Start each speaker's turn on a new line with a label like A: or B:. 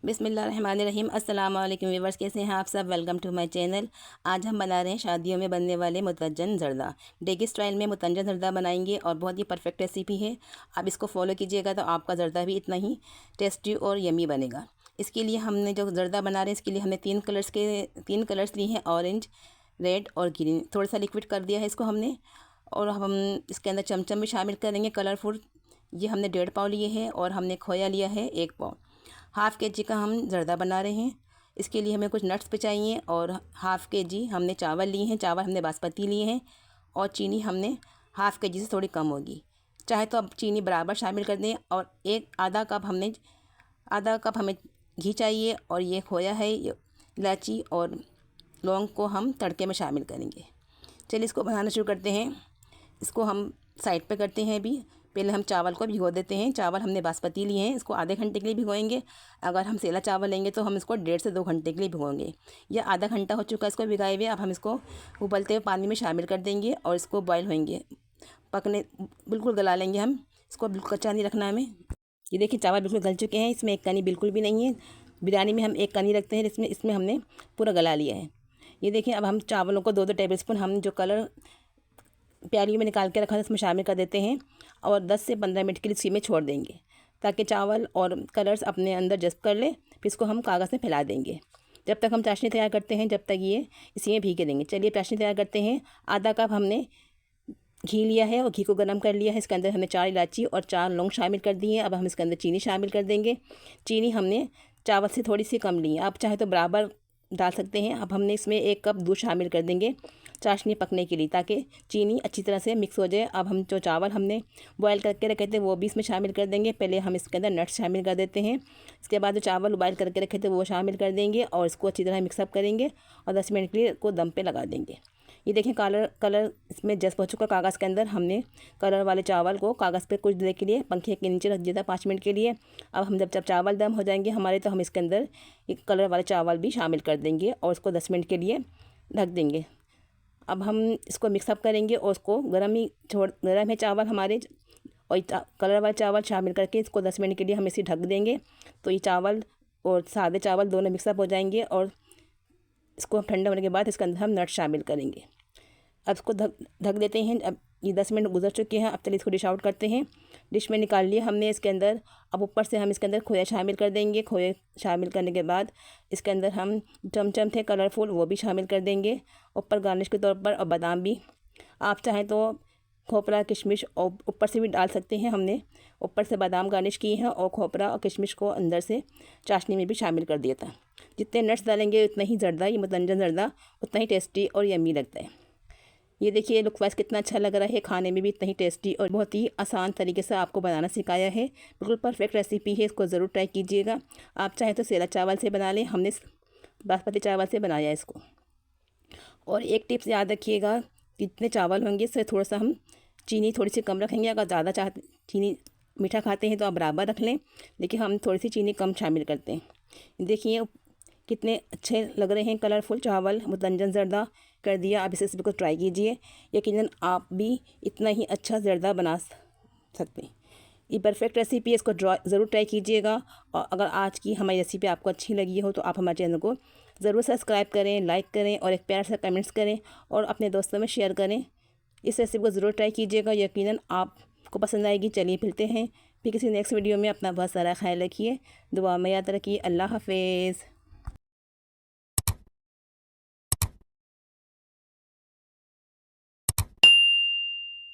A: बिस्मिल्लाहिर्रहमानिर्रहीम। अस्सलाम वालेकुम व्यूअर्स, कैसे हैं आप सब। Welcome to my channel. आज हम बना रहे हैं शादियों में बनने वाले मुतज्जन ज़र्दा। डेगी स्टाइल में मुतज्जन ज़र्दा बनाएंगे और बहुत ही परफेक्ट रेसिपी है। आप इसको फॉलो कीजिएगा तो आपका ज़र्दा भी इतना ही टेस्टी और यमी बनेगा। इसके लिए हमने जो ज़र्दा बना रहे हैं इसके लिए हमने तीन कलर्स लिए हैं, ऑरेंज, रेड और ग्रीन। थोड़ा सा लिक्विड कर दिया है इसको हमने। और हम इसके अंदर चमचम भी शामिल करेंगे कलरफुल। ये हमने 1.5 पाव लिए हैं और हमने खोया लिया है 1 पाव। हाफ़ के जी का हम ज़र्दा बना रहे हैं। इसके लिए हमें कुछ नट्स पे चाहिए और हाफ़ के जी हमने चावल लिए हैं। चावल हमने बासमती लिए हैं और चीनी हमने हाफ़ के जी से थोड़ी कम होगी। चाहे तो अब चीनी बराबर शामिल कर दें। और आधा कप हमें घी चाहिए। और ये खोया है, इलायची और लौंग को हम तड़के में शामिल करेंगे। चलिए इसको बनाना शुरू करते हैं। इसको हम साइड पे करते हैं। अभी पहले हम चावल को भिगो देते हैं। चावल हमने बासमती लिए हैं, इसको आधे घंटे के लिए भिगोएंगे। अगर हम सेला चावल लेंगे तो हम इसको 1.5 से 2 घंटे के लिए भिगोएंगे। यह आधा घंटा हो चुका है इसको भिगाए हुए। अब हम इसको उबलते हुए पानी में शामिल कर देंगे और इसको बॉयल होएंगे, पकने बिल्कुल गला लेंगे हम इसको। बिल्कुल कच्चा नहीं रखना हमें। ये देखिए चावल बिल्कुल गल चुके हैं, इसमें एक कनी बिल्कुल भी नहीं है। बिरयानी में हम एक कनी रखते हैं, इसमें हमने पूरा गला लिया है। ये देखिए अब हम चावलों को 2-2 टेबल स्पून हम जो कलर प्याली में निकाल के रखा है इसमें शामिल कर देते हैं और 10 से 15 मिनट के लिए इसी में छोड़ देंगे ताकि चावल और कलर्स अपने अंदर जज़्ब कर ले। फिर इसको हम कागज़ में फैला देंगे जब तक हम चाशनी तैयार करते हैं, जब तक ये इसी में भीगे देंगे। चलिए चाशनी तैयार करते हैं। आधा कप हमने घी लिया है और घी को गर्म कर लिया है। इसके अंदर हमने 4 इलायची और 4 लौंग शामिल कर दी है। अब हम इसके अंदर चीनी शामिल कर देंगे। चीनी हमने चावल से थोड़ी सी कम ली है, आप चाहे तो बराबर डाल सकते हैं। अब हमने इसमें 1 कप दूध शामिल कर देंगे चाशनी पकने के लिए, ताकि चीनी अच्छी तरह से मिक्स हो जाए। अब हम जो चावल हमने बॉयल करके रखे थे वो भी इसमें शामिल कर देंगे। पहले हम इसके अंदर नट्स शामिल कर देते हैं। इसके बाद जो चावल बॉयल करके रखे थे वो शामिल कर देंगे और इसको अच्छी तरह मिक्सअप करेंगे और 10 मिनट के लिए इसको दम पे लगा देंगे। ये देखें कलर इसमें जस्ट हो चुका। कागज़ के अंदर हमने कलर वाले चावल को कागज़ पे कुछ देर के लिए पंखे के नीचे रख दिया था 5 मिनट के लिए। अब हम जब चावल दम हो जाएंगे हमारे, तो हम इसके अंदर एक कलर वाले चावल भी शामिल कर देंगे और इसको 10 मिनट के लिए ढक देंगे। अब हम इसको मिक्सअप करेंगे और उसको गर्म है चावल हमारे, और कलर वाले चावल शामिल करके इसको 10 मिनट के लिए हम इसे ढक देंगे। तो ये चावल और सादे चावल दोनों मिक्सअप हो जाएंगे और इसको ठंडा होने के बाद इसके अंदर हम नट शामिल करेंगे। अब इसको ढक देते हैं। अब ये 10 मिनट गुजर चुके हैं। अब चलिए इसको डिश आउट करते हैं। डिश में निकाल लिए हमने इसके अंदर। अब ऊपर से हम इसके अंदर खोया शामिल कर देंगे। खोया शामिल करने के बाद इसके अंदर हम चमचम थे कलरफुल वो भी शामिल कर देंगे ऊपर गार्निश के तौर पर। और बादाम भी, आप चाहें तो खोपरा किशमिश और ऊपर से भी डाल सकते हैं। हमने ऊपर से बादाम गार्निश किए हैं और खोपरा और किशमिश को अंदर से चाशनी में भी शामिल कर दिया था। जितने नट्स डालेंगे उतना ही ज़र्दा, ये मुतज्जन ज़र्दा उतना ही टेस्टी और यम्मी लगता है। ये देखिए लुक वाइज कितना अच्छा लग रहा है, खाने में भी इतना ही टेस्टी और बहुत ही आसान तरीके से आपको बनाना सिखाया है। बिल्कुल परफेक्ट रेसिपी है, इसको ज़रूर ट्राई कीजिएगा। आप चाहें तो सेला चावल से बना लें, हमने बासमती चावल से बनाया इसको। और एक टिप्स याद रखिएगा, जितने चावल होंगे उससे थोड़ा सा हम चीनी थोड़ी सी कम रखेंगे। अगर ज़्यादा चीनी मीठा खाते हैं तो आप बराबर रख लें, लेकिन हम थोड़ी सी चीनी कम शामिल करते हैं। देखिए कितने अच्छे लग रहे हैं कलरफुल चावल। मुतज्जन ज़र्दा कर दिया। आप इसे बिल्कुल ट्राई कीजिए, यकीनन आप भी इतना ही अच्छा ज़र्दा बना सकते हैं। ये परफेक्ट रेसिपी है, इसको ज़रूर ट्राई कीजिएगा। और अगर आज की हमारी रेसिपी आपको अच्छी लगी हो तो आप हमारे चैनल को ज़रूर सब्सक्राइब करें, लाइक करें और एक प्यार से कमेंट्स करें और अपने दोस्तों में शेयर करें। इस रेसिपी को ज़रूर ट्राई कीजिएगा, यकीनन आपको पसंद आएगी। चलिए मिलते हैं फिर किसी नेक्स्ट वीडियो में। अपना बहुत सारा ख्याल रखिए, दुआ में याद रखिए। अल्लाह हाफिज़।